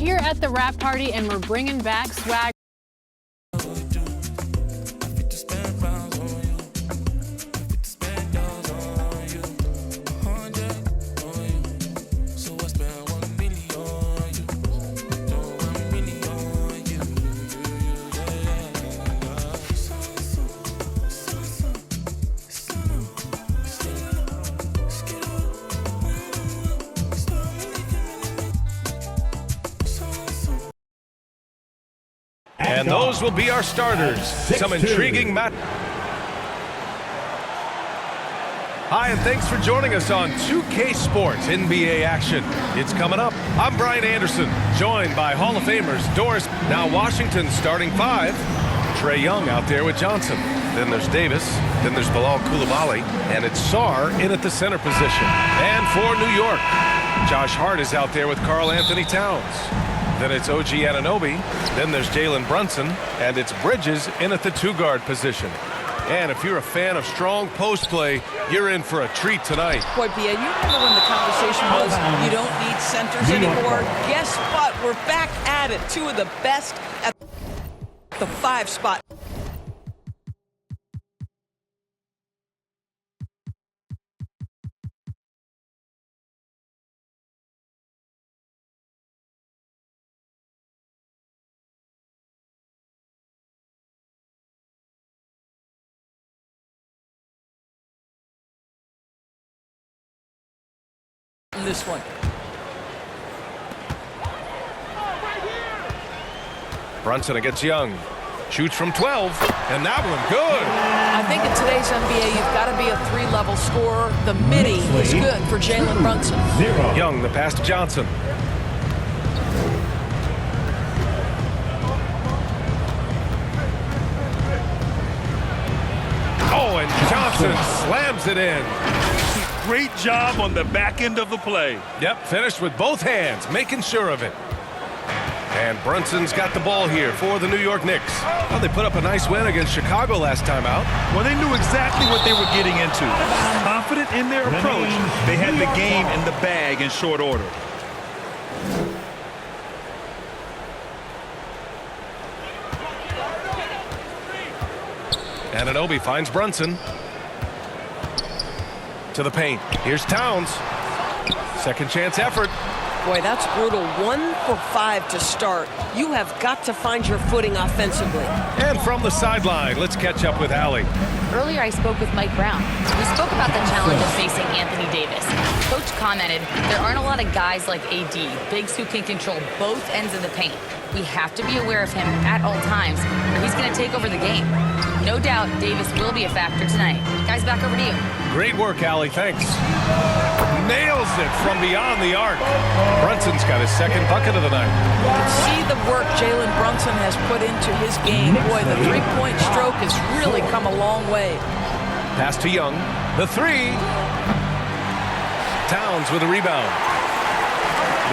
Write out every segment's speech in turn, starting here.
here at the wrap party, and we're bringing back swag. And those will be our starters. Some intriguing match. Hi, and thanks for joining us on 2K Sports NBA action. It's coming up. I'm Brian Anderson, joined by Hall of Famers Doris. Now Washington starting five. Trae Young out there with Johnson. Then there's Davis. Then there's Bilal Coulibaly. And it's Sarr in at the center position. And for New York, Josh Hart is out there with Karl Anthony Towns. Then it's OG Anunoby. Then there's Jalen Brunson. And it's Bridges in at the two-guard position. And if you're a fan of strong post play, you're in for a treat tonight. Boy, Pia, you remember when the conversation was you don't need centers anymore? Guess what? We're back at it. Two of the best at the 5 spot. This one. Brunson against Young. Shoots from 12, and that one good. I think in today's NBA, you've got to be a 3-level scorer. The midi is good for Jalen Brunson. Young, the pass to Johnson. Oh, and Johnson slams it in. Great job on the back end of the play. Yep, finished with both hands, making sure of it. And Brunson's got the ball here for the New York Knicks. Well, they put up a nice win against Chicago last time out. Well, they knew exactly what they were getting into. Confident in their approach, they had the game in the bag in short order. Anunoby finds Brunson. To the paint. Here's Towns. Second chance effort. Boy, that's brutal. 1 for 5 to start. You have got to find your footing offensively. And from the sideline, let's catch up with Allie. Earlier, I spoke with Mike Brown. We spoke about the challenge of facing Anthony Davis. Coach commented, there aren't a lot of guys like AD, bigs who can control both ends of the paint. We have to be aware of him at all times, or he's going to take over the game. No doubt, Davis will be a factor tonight. Guys, back over to you. Great work, Allie. Thanks. Nails it from beyond the arc. Brunson's got his second bucket of the night. See the work Jalen Brunson has put into his game. Boy, the three-point stroke has really come a long way. Pass to Young. The three. Towns with a rebound.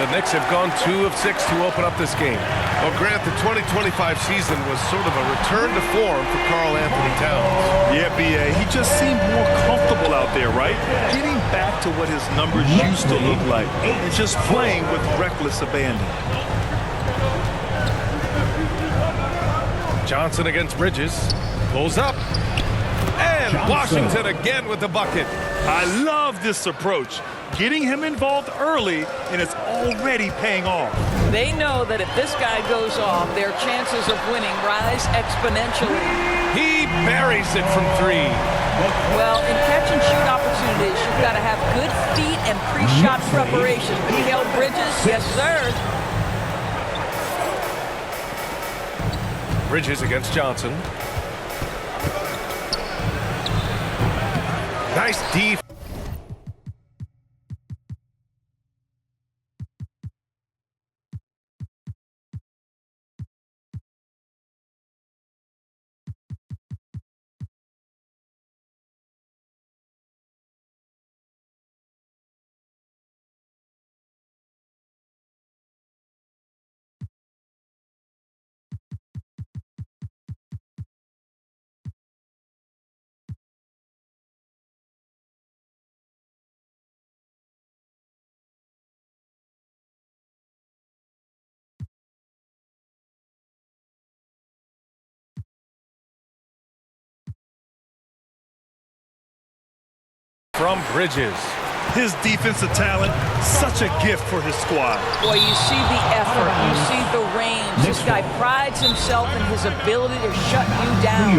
The Knicks have gone 2 of 6 to open up this game. Well, Grant, the 2025 season was sort of a return to form for Karl Anthony Towns. Yeah, B.A., he just seemed more comfortable out there, right? Getting back to what his numbers used to look like and just playing with reckless abandon. Johnson against Bridges. Pulls up. And Washington again with the bucket. I love this approach. Getting him involved early, and it's already paying off. They know that if this guy goes off, their chances of winning rise exponentially. He buries it from 3. Well, in catch-and-shoot opportunities, you've got to have good feet and pre-shot preparation. Mikal Bridges, yes, sir. Bridges against Johnson. Nice defense. from Bridges. His defensive talent, such a gift for his squad. Boy, you see the effort, you see the range. This guy prides himself in his ability to shut you down.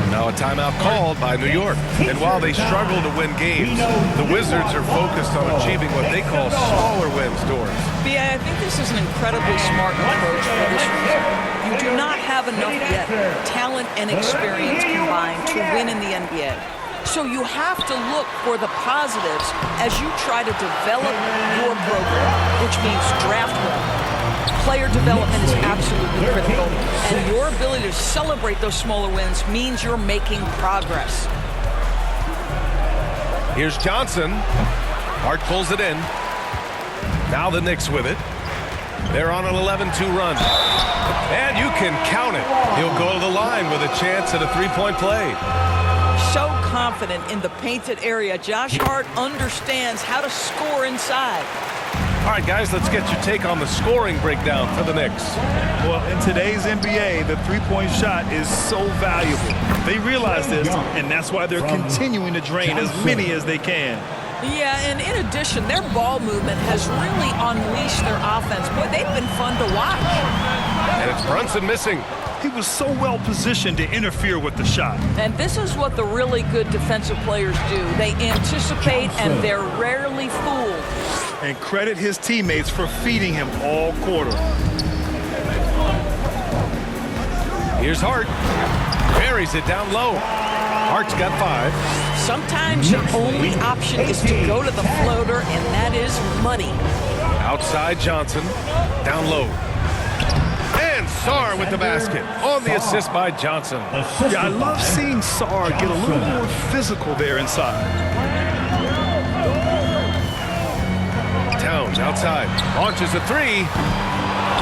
Now a timeout called by New York. And while they struggle to win games, the Wizards are focused on achieving what they call smaller wins, Doris. I think this is an incredibly smart approach for this reason. You do not have enough yet talent and experience combined to win in the NBA. So you have to look for the positives as you try to develop your program, which means draft well. Player development is absolutely critical, and your ability to celebrate those smaller wins means you're making progress. Here's Johnson. Hart pulls it in. Now the Knicks with it. They're on an 11-2 run. And you can count it. He'll go to the line with a chance at a three-point play. So confident in the painted area. Josh Hart understands how to score inside. All right, guys, let's get your take on the scoring breakdown for the Knicks. Well, in today's NBA, the three-point shot is so valuable. They realize this, and that's why they're continuing to drain as many as they can. Yeah, and in addition, their ball movement has really unleashed their offense. Boy, they've been fun to watch. And it's Brunson missing. He was so well positioned to interfere with the shot. And this is what the really good defensive players do. They anticipate, and they're rarely fooled. And credit his teammates for feeding him all quarter. Here's Hart. Buries it down low. Hart's got 5. Sometimes your only option is to go to the floater, and that is money. Outside Johnson. Down low. And Sarr with the basket. On the assist by Johnson. Yeah, I love seeing Sarr get a little more physical there inside. Towns outside. Launches a 3.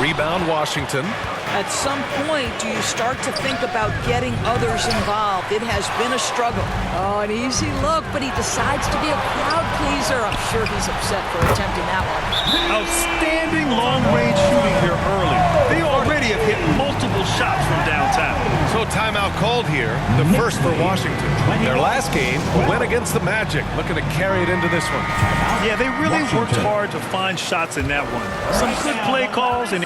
Rebound Washington. At some point, do you start to think about getting others involved? It has been a struggle. Oh, an easy look, but he decides to be a crowd pleaser. I'm sure he's upset for attempting that one. Outstanding long-range shooting here early. They already have hit multiple shots from downtown. So timeout called here, the first for Washington. Their last game went against the Magic, looking to carry it into this one. Yeah, they really worked hard to find shots in that one. Some good play calls and...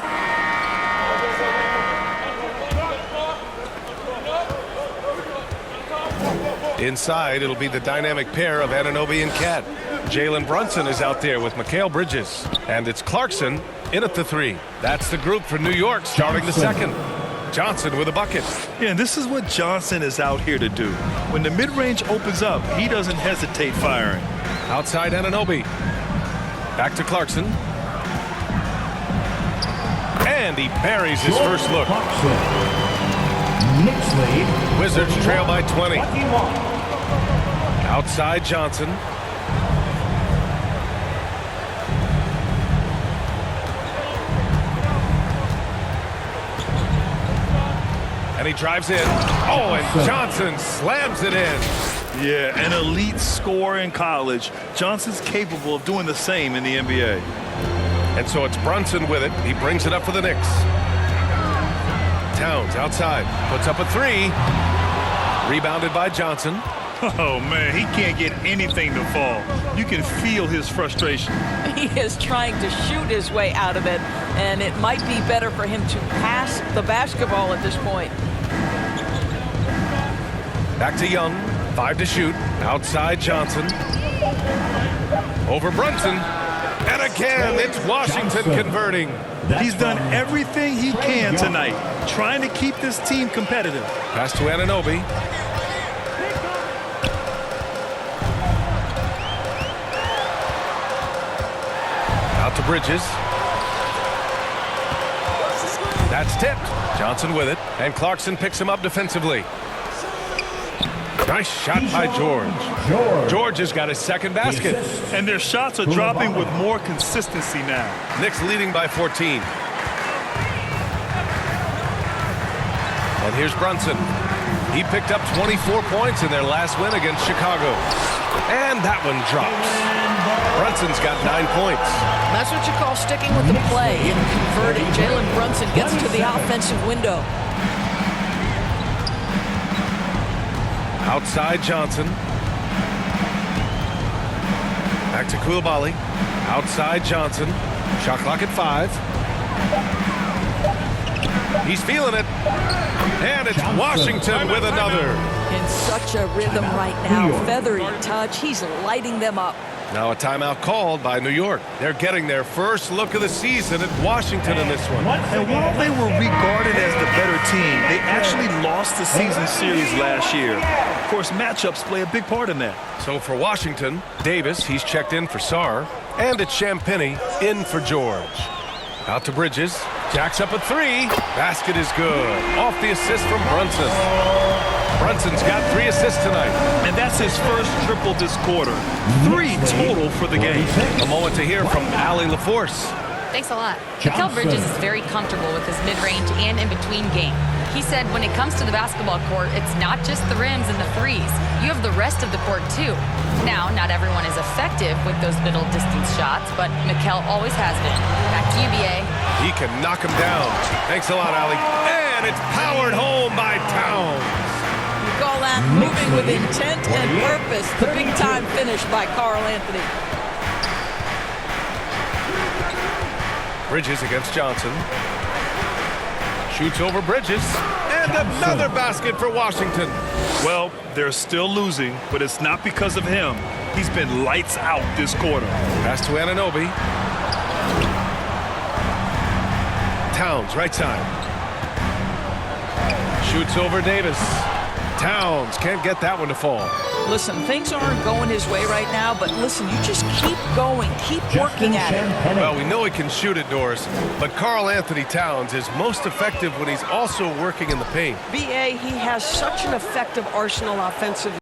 Inside, it'll be the dynamic pair of Anunoby and Cat. Jalen Brunson is out there with Mikal Bridges. And it's Clarkson in at the 3. That's the group for New York starting the second. Johnson with a bucket. Yeah, and this is what Johnson is out here to do. When the mid-range opens up, he doesn't hesitate firing. Outside Anunoby. Back to Clarkson. And he buries his first look. Wizards trail by 20. Outside Johnson. And he drives in. Oh, and Johnson slams it in. Yeah, an elite scorer in college. Johnson's capable of doing the same in the NBA. And so it's Brunson with it. He brings it up for the Knicks. Towns outside. Puts up a 3. Rebounded by Johnson. Oh, man, he can't get anything to fall. You can feel his frustration. He is trying to shoot his way out of it, and it might be better for him to pass the basketball at this point. Back to Young. 5 to shoot. Outside Johnson. Over Brunson. And again, it's Washington converting. He's done everything he can tonight, trying to keep this team competitive. Pass to Anunoby. Out to Bridges. That's tipped. Johnson with it. And Clarkson picks him up defensively. Nice shot by George. George has got his second basket. And their shots are dropping with more consistency now. Knicks leading by 14. And here's Brunson. He picked up 24 points in their last win against Chicago. And that one drops. Brunson's got 9 points. That's what you call sticking with the play and converting. Jalen Brunson gets to the offensive window. Outside Johnson. Back to Koulibaly. Outside Johnson. Shot clock at 5. He's feeling it. And it's Washington with another. In such a rhythm right now. Feathery touch. He's lighting them up. Now a timeout called by New York. They're getting their first look of the season at Washington in this one. And while they were regarded as the better team, they actually lost the season series last year. Of course, matchups play a big part in that. So for Washington, Davis, he's checked in for Sarr. And it's Champagnie in for George. Out to Bridges. Jacks up a 3. Basket is good. Off the assist from Brunson. Brunson's got 3 assists tonight. And that's his first triple this quarter. 3 total for the game. A moment to hear from Allie LaForce. Thanks a lot. Mikal Bridges is very comfortable with his mid-range and in-between game. He said when it comes to the basketball court, it's not just the rims and the threes. You have the rest of the court, too. Now, not everyone is effective with those middle distance shots, but Mikal always has been. Back to you, BA. He can knock him down. Thanks a lot, Allie. And it's powered home by Towns. You call that moving with intent and purpose. The big-time finish by Karl Anthony. Bridges against Johnson. Shoots over Bridges. And another basket for Washington. Well, they're still losing, but it's not because of him. He's been lights out this quarter. Pass to Anunoby. Towns, right side. Shoots over Davis. Towns can't get that one to fall. Listen, things aren't going his way right now, but listen, you just keep going, keep working at it. Well, we know he can shoot it, Doris, but Karl Anthony Towns is most effective when he's also working in the paint. BA, he has such an effective arsenal offensively.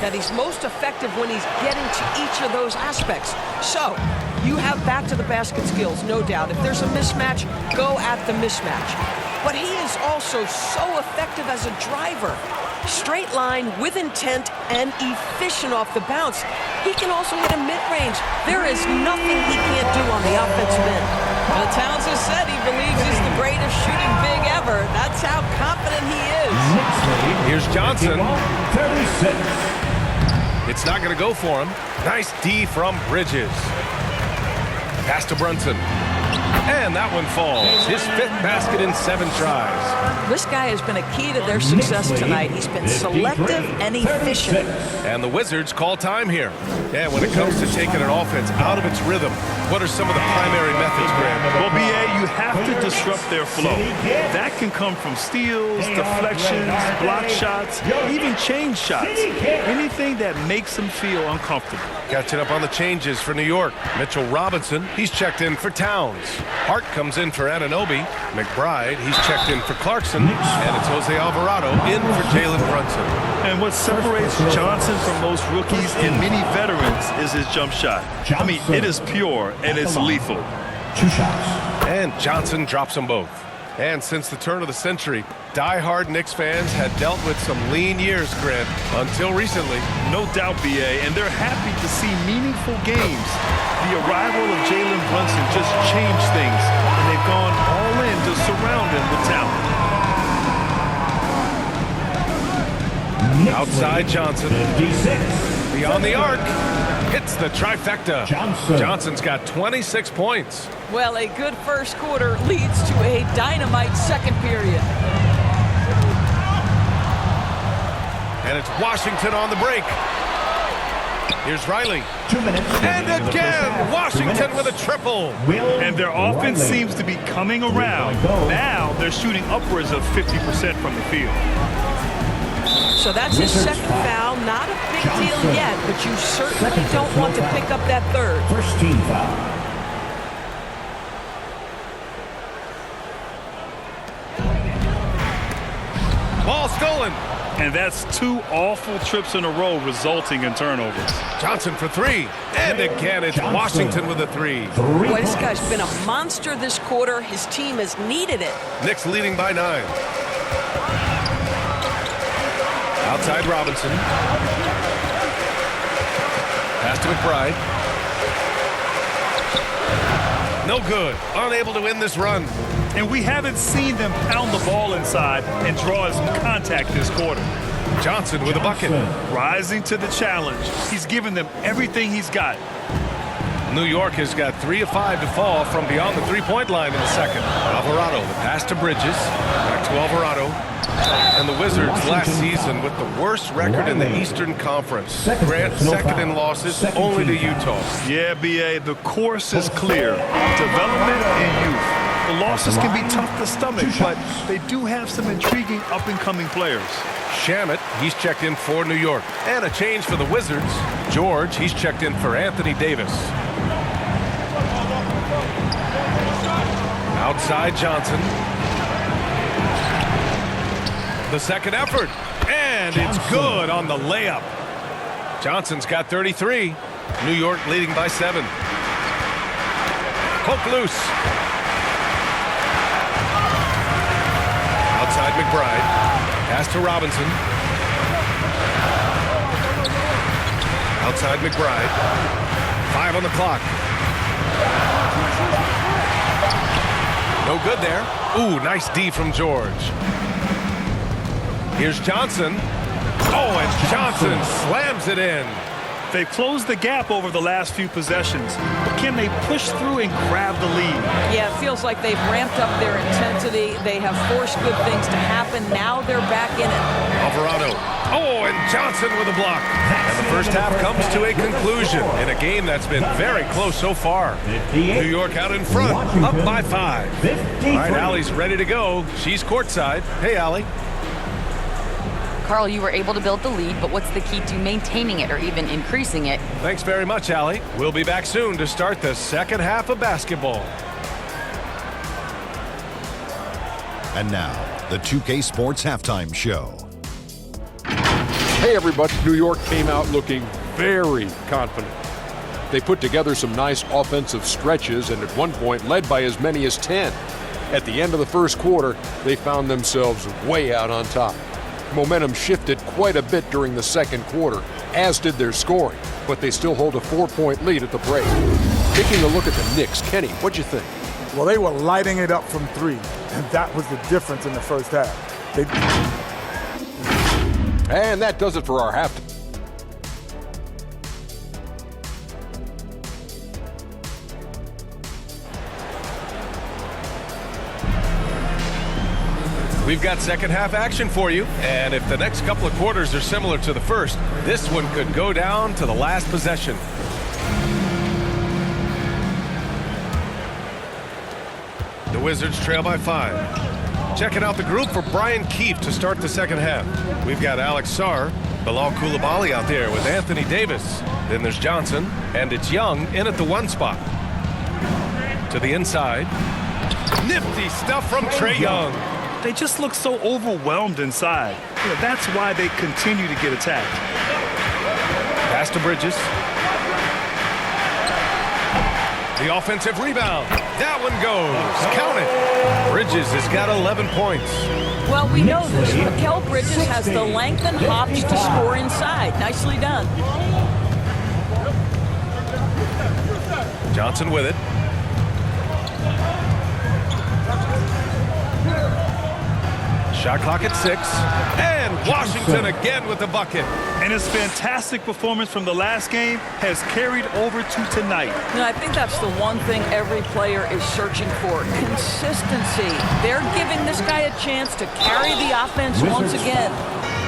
That he's most effective when he's getting to each of those aspects. So, you have back to the basket skills, no doubt. If there's a mismatch, go at the mismatch. But he is also so effective as a driver. Straight line, with intent, and efficient off the bounce. He can also hit a mid-range. There is nothing he can't do on the offensive end. Well, Towns has said he believes he's the greatest shooting big ever. That's how confident he is. Here's Johnson. 36. It's not going to go for him. Nice D from Bridges. Pass to Brunson. And that one falls. His 5th basket in 7 tries. This guy has been a key to their success tonight. He's been selective and efficient. And the Wizards call time here. And when it comes to taking an offense out of its rhythm, what are some of the primary methods, Graham? Well, BA, you have to disrupt their flow. That can come from steals, deflections, block shots, even change shots. Anything that makes them feel uncomfortable. Catching up on the changes for New York. Mitchell Robinson, he's checked in for Towns. Hart comes in for Anunoby. McBride, he's checked in for Clarkson. And it's Jose Alvarado in for Jalen Brunson. And what separates Johnson from most rookies and many veterans is his jump shot. I mean, it is pure and it's lethal. 2 shots. And Johnson drops them both. And since the turn of the century, die-hard Knicks fans had dealt with some lean years, Grant, until recently. No doubt, BA, and they're happy to see meaningful games. The arrival of Jalen Brunson just changed things, and they've gone all in to surround him with talent. Outside Johnson. 56. Beyond the arc. Hits the trifecta. Johnson. Johnson's got 26 points. Well, a good first quarter leads to a dynamite second period. And it's Washington on the break. Here's Riley. 2 minutes. And again, Washington with a triple. And their offense seems to be coming around. Now they're shooting upwards of 50% from the field. So that's his second foul. Not a big deal yet, but you certainly don't want to pick up that third. First team foul. Ball stolen. And that's 2 awful trips in a row resulting in turnovers. Johnson for 3. And again, it's Washington with a 3. Boy, this guy's been a monster this quarter. His team has needed it. Knicks leading by 9. Outside Robinson. Pass to McBride. No good. Unable to win this run. And we haven't seen them pound the ball inside and draw some contact this quarter. Johnson with a bucket. Rising to the challenge. He's given them everything he's got. New York has got 3 of 5 to fall from beyond the three-point line in the second. Alvarado, the pass to Bridges. Back to Alvarado. And the Wizards last season with the worst record in the Eastern Conference. Grant second in losses, only to Utah. Yeah, B.A., the course is clear. Development and youth. The losses can be tough to stomach, but they do have some intriguing up-and-coming players. Shamet, he's checked in for New York. And a change for the Wizards. George, he's checked in for Anthony Davis. Outside Johnson. The second effort. And it's good on the layup. Johnson's got 33. New York leading by 7. Poke loose. Outside McBride. Pass to Robinson. Outside McBride. 5 on the clock. No good there. Ooh, nice D from George. Here's Johnson. Oh, and Johnson slams it in. They've closed the gap over the last few possessions, but can they push through and grab the lead? Yeah, it feels like they've ramped up their intensity. They have forced good things to happen. Now they're back in it. Alvarado. Oh, and Johnson with a block. And the first half comes to a conclusion in a game that's been very close so far. New York out in front, up by 5. All right, Allie's ready to go. She's courtside. Hey, Allie. Carl, you were able to build the lead, but what's the key to maintaining it or even increasing it? Thanks very much, Allie. We'll be back soon to start the second half of basketball. And now, the 2K Sports Halftime Show. Hey everybody, New York came out looking very confident. They put together some nice offensive stretches and at one point led by as many as 10. At the end of the first quarter, they found themselves way out on top. Momentum shifted quite a bit during the second quarter, as did their scoring, but they still hold a 4-point lead at the break. Taking a look at the Knicks, Kenny, what'd you think? Well, they were lighting it up from 3, and that was the difference in the first half. And that does it for our halftime. We've got second half action for you, and if the next couple of quarters are similar to the first, this one could go down to the last possession. The Wizards trail by 5. Checking out the group for Brian Keefe to start the second half. We've got Alex Sarr, Bilal Coulibaly out there with Anthony Davis. Then there's Johnson, and it's Young in at the 1 spot. To the inside. Nifty stuff from Trae Young. They just look so overwhelmed inside. You know, that's why they continue to get attacked. Pass to Bridges. The offensive rebound. That one goes. Count it. Bridges has got 11 points. Well, we know this. Mikal Bridges has the length and hops to score inside. Nicely done. Johnson with it. Shot clock at 6. And Washington again with the bucket. And his fantastic performance from the last game has carried over to tonight. You know, I think that's the one thing every player is searching for. Consistency. They're giving this guy a chance to carry the offense once again.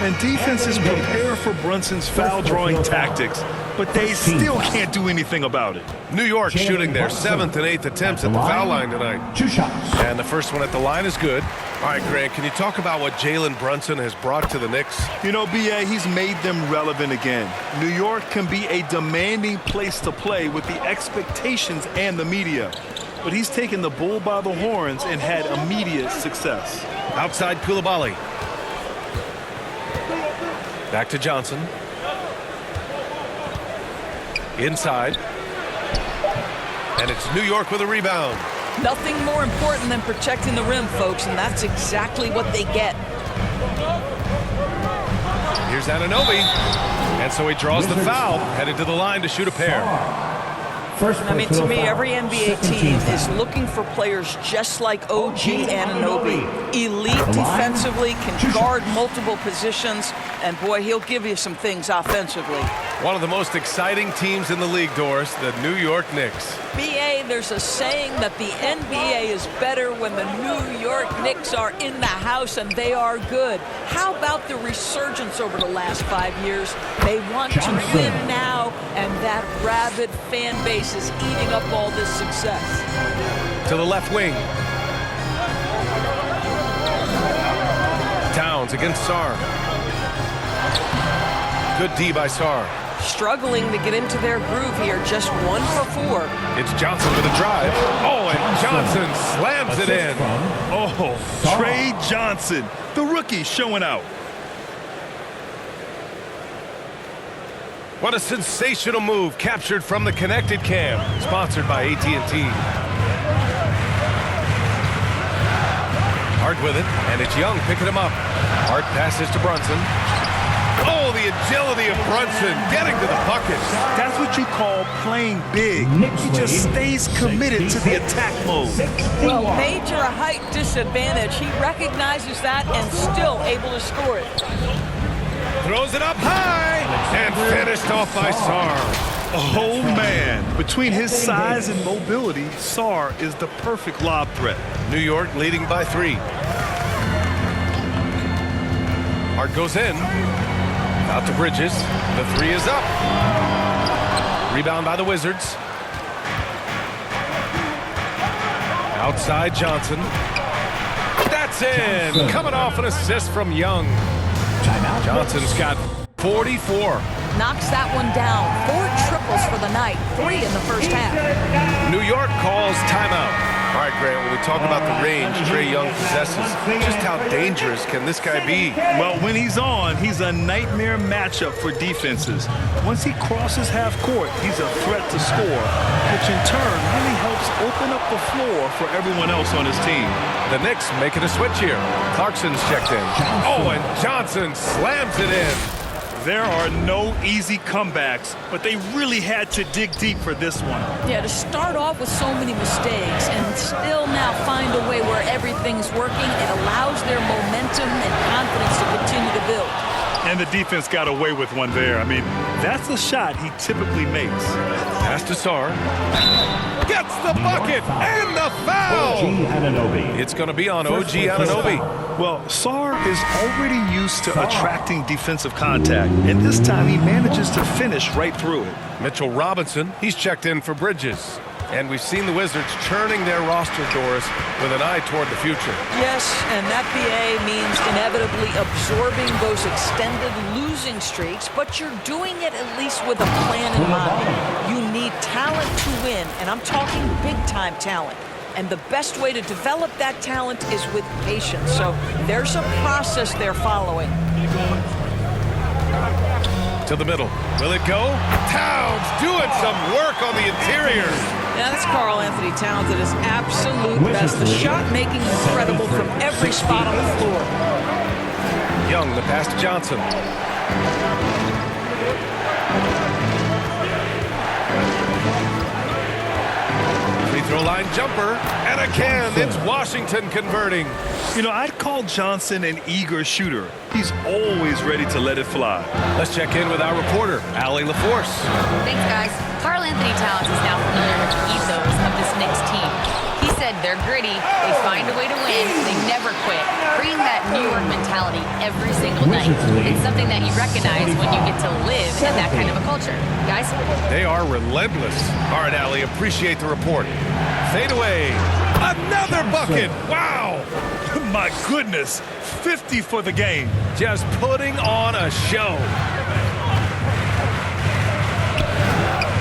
And defenses prepare for Brunson's foul-drawing tactics, but they still can't do anything about it. New York shooting their 7th and 8th attempts at the foul line tonight. 2 shots. And the first one at the line is good. All right, Grant, can you talk about what Jalen Brunson has brought to the Knicks? You know, B.A., he's made them relevant again. New York can be a demanding place to play with the expectations and the media. But he's taken the bull by the horns and had immediate success. Outside Coulibaly. Back to Johnson. Inside. And it's New York with a rebound. Nothing more important than protecting the rim, folks, and that's exactly what they get. Here's Anunoby. And so he draws the foul, headed to the line to shoot a pair. First I mean, to me, every NBA team is looking for players just like OG Anunoby. Elite defensively, can guard multiple positions, and boy, he'll give you some things offensively. One of the most exciting teams in the league, Doris, the New York Knicks. BA, there's a saying that the NBA is better when the New York Knicks are in the house, and they are good. How about the resurgence over the last 5 years? They want to win now, and that rabid fan base is eating up all this success. To the left wing. Towns against Sarr. Good D by Sarr. Struggling to get into their groove here, just 1 for 4. It's Johnson with a drive. Oh, and Johnson slams it in. Oh, Trey Johnson, the rookie, showing out. What a sensational move, captured from the connected cam, sponsored by AT&T. Hart with it, and it's Young picking him up. Hart passes to Brunson. Oh, the agility of Brunson getting to the bucket. That's what you call playing big. He just stays committed to the attack mode. Well, major height disadvantage. He recognizes that and still able to score it. Throws it up high and finished off by Sarr. Oh, man. Between his size and mobility, Sarr is the perfect lob threat. New York leading by 3. Hart goes in. Out to Bridges. The 3 is up. Rebound by the Wizards. Outside Johnson. That's in. Coming off an assist from Young. Johnson's got 44. Knocks that one down. 4 triples for the night. 3 in the first half. New York calls timeout. All right, Grant, when we talk about the range Trae Young possesses, just how dangerous can this guy be? Well, when he's on, he's a nightmare matchup for defenses. Once he crosses half court, he's a threat to score, which in turn really helps open up the floor for everyone else on his team. The Knicks making a switch here. Clarkson's checked in. Oh, and Johnson slams it in. There are no easy comebacks, but they really had to dig deep for this one. Yeah, to start off with so many mistakes and still now find a way where everything's working, it allows their momentum and confidence to continue to build. And the defense got away with one there. I mean, that's a shot he typically makes. Pass to Sarr. Gets the bucket and the foul. It's going to be on OG Anunoby. Well, Sarr is already used to attracting defensive contact, and this time he manages to finish right through it. Mitchell Robinson, he's checked in for Bridges. And we've seen the Wizards churning their roster, Doris, with an eye toward the future. Yes, and that BA means inevitably absorbing those extended losing streaks, but you're doing it at least with a plan in mind. You need talent to win, and I'm talking big-time talent. And the best way to develop that talent is with patience. So there's a process they're following. To the middle. Will it go? Towns doing some work on the interior. Yeah, that's Karl Anthony Towns at his absolute best. The shot making incredible from every spot on the floor. Young, the pass to Johnson. Free throw line jumper. And again, it's Washington converting. You know, I'd call Johnson an eager shooter. He's always ready to let it fly. Let's check in with our reporter, Allie LaForce. Thanks, guys. Karl Anthony Towns is now familiar with the ethos of this Knicks team. He said they're gritty, they find a way to win, they never quit, bringing that New York mentality every single night. It's something that you recognize when you get to live in that kind of a culture. Guys? They are relentless. All right, Allie, appreciate the report. Fade away. Another bucket. Wow. My goodness. 50 for the game. Just putting on a show.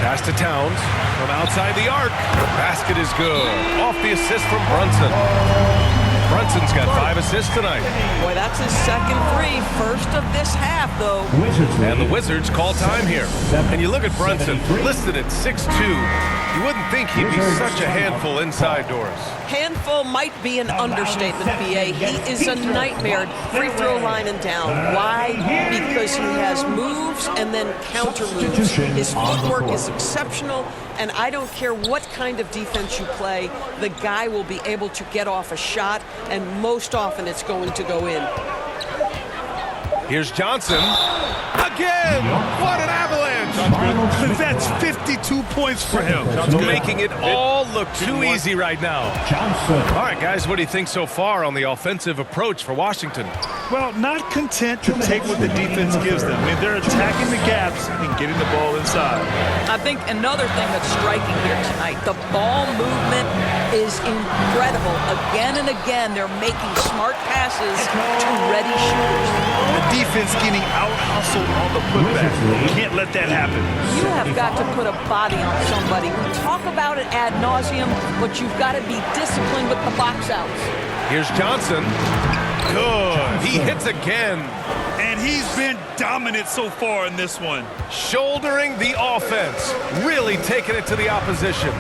Pass to Towns from outside the arc. The basket is good. Off the assist from Brunson. Brunson's got 5 assists tonight. Boy, that's his second 3. First of this half, though. And the Wizards call time here. And you look at Brunson, listed at 6'2". You wouldn't think he'd be such a handful inside doors. Handful might be an understatement, BA. He is a nightmare free throw line and down. Why? Because he has moves and then counter moves. His footwork is exceptional, And I don't care what kind of defense you play, the guy will be able to get off a shot, and most often it's going to go in. Here's Johnson. Again! What an avalanche! That's 52 points for him. Making it all look too easy right now. Johnson. All right, guys, what do you think so far on the offensive approach for Washington? Well, not content to take what the defense gives them. I mean, they're attacking the gaps and getting the ball inside. I think another thing that's striking here tonight, the ball movement is incredible. Again and again, they're making smart passes to ready shooters. The defense getting out-hustled on the putback. You can't let that happen. You have got to put a body on somebody. We talk about it ad nauseum, but you've got to be disciplined with the box outs. Here's Johnson. Good. He hits again. And he's been dominant so far in this one. Shouldering the offense. Really taking it to the opposition.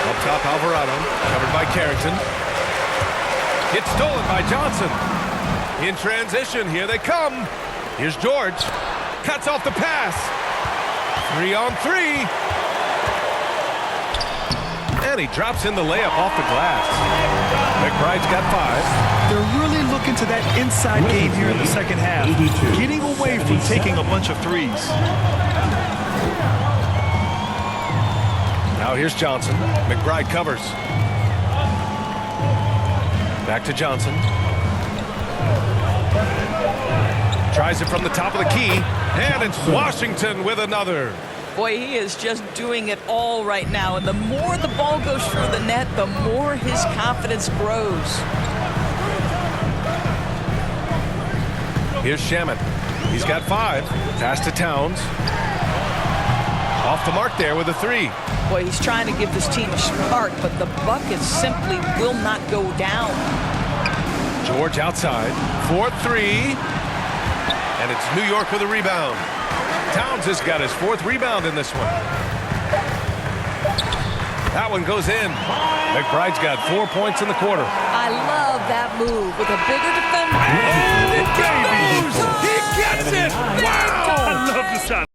Up top, Alvarado. Covered by Carrington. It's stolen by Johnson. In transition, here they come. Here's George. Cuts off the pass. 3-on-3. And he drops in the layup off the glass. McBride's got 5. They're really looking to that inside game here in the second half. Getting away from taking a bunch of threes. Now here's Johnson. McBride covers. Back to Johnson. Tries it from the top of the key. And it's Washington with another. Boy, he is just doing it all right now. And the more the ball goes through the net, the more his confidence grows. Here's Shaman. He's got 5. Pass to Towns. Off the mark there with a 3. Boy, he's trying to give this team a spark, but the bucket simply will not go down. George outside. 4-3. And it's New York with a rebound. Towns has got his 4th rebound in this one. That one goes in. McBride's got 4 points in the quarter. I love that move with a bigger defender. And it goes! He gets it! Wow! I love the shot.